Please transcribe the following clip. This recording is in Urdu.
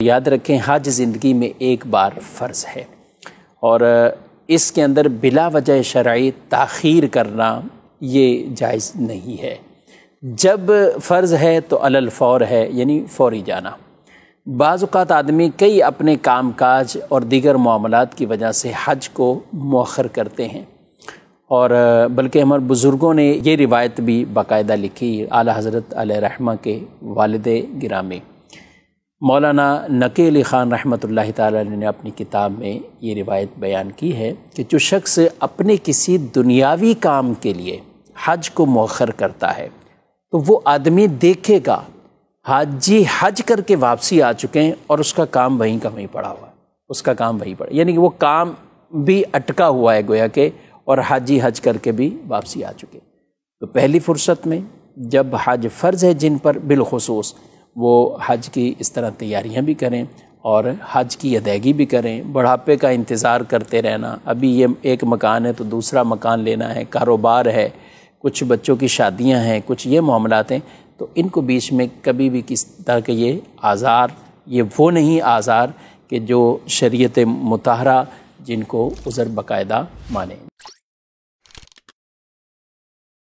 یاد رکھیں حج زندگی میں ایک بار فرض ہے اور اس کے اندر بلا وجہ شرعی تاخیر کرنا یہ جائز نہیں ہے۔ جب فرض ہے تو علی الفور ہے، یعنی فوری جانا۔ بعض اوقات آدمی کئی اپنے کام کاج اور دیگر معاملات کی وجہ سے حج کو مؤخر کرتے ہیں، اور بلکہ ہمارے بزرگوں نے یہ روایت بھی باقاعدہ لکھی۔ اعلیٰ حضرت علیہ رحمہ کے والد گرامی مولانا نقی علی خان رحمۃ اللہ تعالی علیہ نے اپنی کتاب میں یہ روایت بیان کی ہے کہ جو شخص اپنے کسی دنیاوی کام کے لیے حج کو مؤخر کرتا ہے تو وہ آدمی دیکھے گا حاجی حج کر کے واپسی آ چکے ہیں اور اس کا کام وہیں کا وہیں پڑا ہوا ہے، اس کا کام وہیں پڑا، یعنی کہ وہ کام بھی اٹکا ہوا ہے گویا کہ، اور حاجی حج کر کے بھی واپسی آ چکے۔ تو پہلی فرصت میں جب حج فرض ہے جن پر بالخصوص، وہ حج کی اس طرح تیاریاں بھی کریں اور حج کی ادائیگی بھی کریں۔ بڑھاپے کا انتظار کرتے رہنا، ابھی یہ ایک مکان ہے تو دوسرا مکان لینا ہے، کاروبار ہے، کچھ بچوں کی شادیاں ہیں، کچھ یہ معاملات ہیں، تو ان کو بیچ میں کبھی بھی کس طرح کے یہ آزار، یہ وہ نہیں آزار کہ جو شریعت مطہرہ جن کو عذر باقاعدہ مانے۔